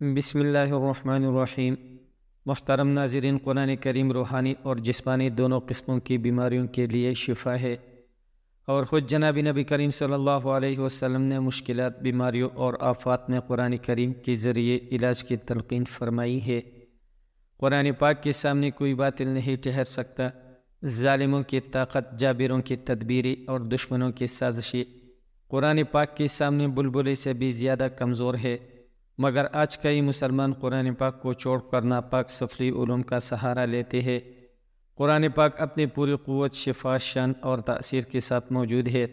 بسم اللہ الرحمن الرحیم۔ محترم ناظرین، قرآن کریم روحانی اور جسمانی دونوں قسموں کی بیماریوں کے لیے شفا ہے، اور خود جناب نبی کریم صلی اللہ علیہ وسلم نے مشکلات، بیماریوں اور آفات میں قرآن کریم کے ذریعے علاج کی تلقین فرمائی ہے۔ قرآن پاک کے سامنے کوئی باطل نہیں ٹھہر سکتا۔ ظالموں کی طاقت، جابروں کی تدبیری اور دشمنوں کی سازشی قرآن پاک کے سامنے بلبلے سے بھی زیادہ کمزور ہے، مگر آج کئی مسلمان قرآن پاک کو چھوڑ کر ناپاک سفلی علوم کا سہارا لیتے ہیں۔ قرآن پاک اپنی پوری قوت، شفا، شان اور تاثیر کے ساتھ موجود ہے،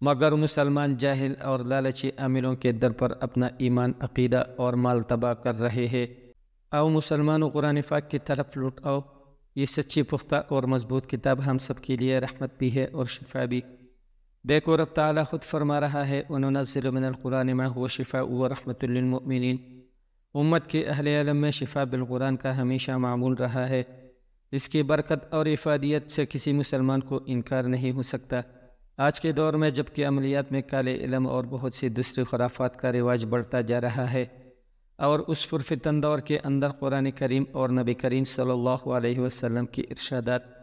مگر مسلمان جاہل اور لالچی عاملوں کے در پر اپنا ایمان، عقیدہ اور مال تباہ کر رہے ہیں۔ آؤ مسلمانوں، قرآن پاک کی طرف لوٹ آؤ۔ یہ سچی، پختہ اور مضبوط کتاب ہم سب کے لیے رحمت بھی ہے اور شفا بھی۔ دیکھو، رب تعالیٰ خود فرما رہا ہے، وَنُنَزِّلُ مِنَ الْقُرْآنِ مَا هُوَ شِفَاءٌ وَرَحْمَةٌ لِّلْمُؤْمِنِينَ۔ امت کے اہل علم میں شفا بالقرآن کا ہمیشہ معمول رہا ہے۔ اس کی برکت اور افادیت سے کسی مسلمان کو انکار نہیں ہو سکتا۔ آج کے دور میں جبکہ عملیات میں کالے علم اور بہت سی دوسری خرافات کا رواج بڑھتا جا رہا ہے، اور اس پرفتن دور کے اندر قرآن کریم اور نبی کریم صلی اللہ علیہ وسلم کی ارشادات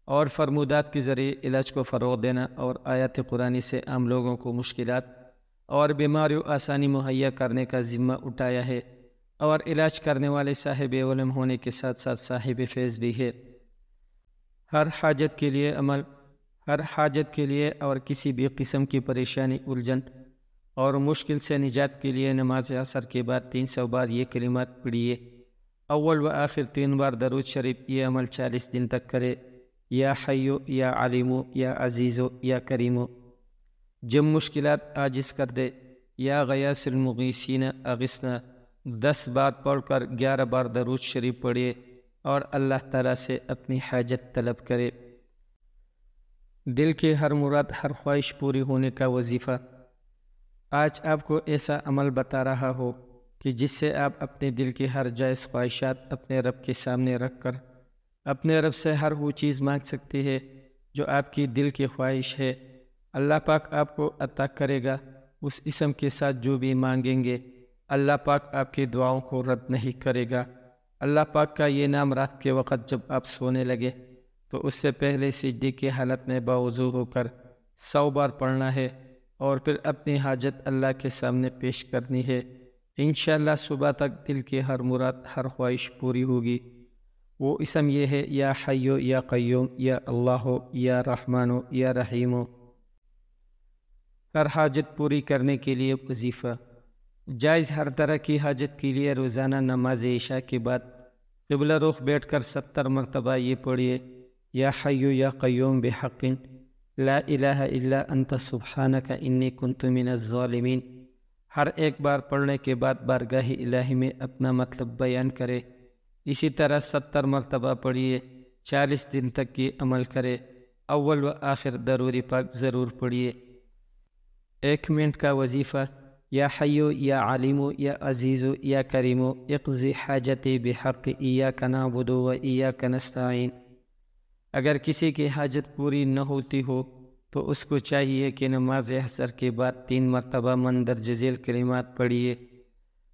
اور فرمودات کے ذریعے علاج کو فروغ دینا اور آیات قرآنی سے عام لوگوں کو مشکلات اور بیماریوں آسانی مہیا کرنے کا ذمہ اٹھایا ہے، اور علاج کرنے والے صاحب علم ہونے کے ساتھ ساتھ صاحب فیض بھی ہے۔ ہر حاجت کے لیے اور کسی بھی قسم کی پریشانی، الجھن اور مشکل سے نجات کے لیے نماز عصر کے بعد 300 بار یہ کلمات پڑھیے۔ اول و آخر 3 بار درود شریف۔ یہ عمل 40 دن تک کرے۔ یا حیو، یا علیمو، یا عزیزو، یا کریمو، جب مشکلات عاجز کر دے۔ یا غیاث المغیثین اغثنا 10 بار پڑھ کر 11 بار درود شریف پڑھیے، اور اللہ تعالیٰ سے اپنی حاجت طلب کرے۔ دل کی ہر مراد، ہر خواہش پوری ہونے کا وظیفہ۔ آج آپ کو ایسا عمل بتا رہا ہو کہ جس سے آپ اپنے دل کی ہر جائز خواہشات اپنے رب کے سامنے رکھ کر اپنے رب سے ہر وہ چیز مانگ سکتے ہیں جو آپ کی دل کی خواہش ہے۔ اللہ پاک آپ کو عطا کرے گا اس اسم کے ساتھ جو بھی مانگیں گے۔ اللہ پاک آپ کی دعاؤں کو رد نہیں کرے گا۔ اللہ پاک کا یہ نام رات کے وقت جب آپ سونے لگے تو اس سے پہلے سجدے کی حالت میں باوضو ہو کر 100 بار پڑھنا ہے، اور پھر اپنی حاجت اللہ کے سامنے پیش کرنی ہے۔ انشاءاللہ صبح تک دل کی ہر مراد، ہر خواہش پوری ہوگی۔ وہ اسم یہ ہے: یا حیو، یا قیوم، یا اللہ، یا رحمان، یا رحیم۔ ہر حاجت پوری کرنے کے لیے وظیفہ۔ جائز ہر طرح کی حاجت کے لیے روزانہ نماز عشاء کے بعد قبلہ رخ بیٹھ کر 70 مرتبہ یہ پڑھیے: یا حیو، یا قیوم بحق لا الہ الا انت سبحانک انی کنت من الظالمین۔ ہر ایک بار پڑھنے کے بعد بارگاہ الہی میں اپنا مطلب بیان کرے۔ اسی طرح 70 مرتبہ پڑھیے۔ 40 دن تک یہ عمل کرے۔ اول و آخر درود پاک ضرور پڑھیے۔ 1 منٹ کا وظیفہ: یا حیو، یا علیمو، یا عزیزو، یا کریمو، اقضی حاجتی بحق ایاک نعبد و ایاک نستعین۔ اگر کسی کی حاجت پوری نہ ہوتی ہو تو اس کو چاہیے کہ نماز عصر کے بعد 3 مرتبہ مندرجہ ذیل کلمات پڑھیے،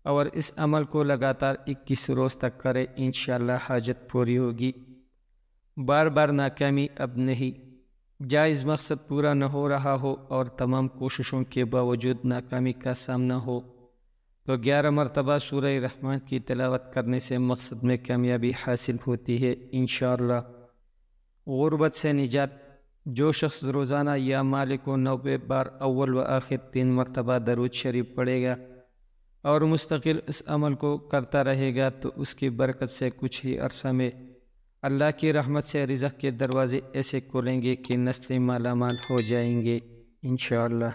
اور اس عمل کو لگاتار 21 روز تک کرے۔ انشاءاللہ حاجت پوری ہوگی۔ بار بار ناکامی اب نہیں۔ جائز مقصد پورا نہ ہو رہا ہو اور تمام کوششوں کے باوجود ناکامی کا سامنا ہو تو 11 مرتبہ سورہ رحمان کی تلاوت کرنے سے مقصد میں کامیابی حاصل ہوتی ہے انشاءاللہ۔ غربت سے نجات: جو شخص روزانہ یا مالک و 90 بار اول و آخر 3 مرتبہ درود شریف پڑھے گا اور مستقل اس عمل کو کرتا رہے گا تو اس کی برکت سے کچھ ہی عرصہ میں اللہ کی رحمت سے رزق کے دروازے ایسے کھولیں گے کہ نسلیں مالا مال ہو جائیں گے انشاءاللہ۔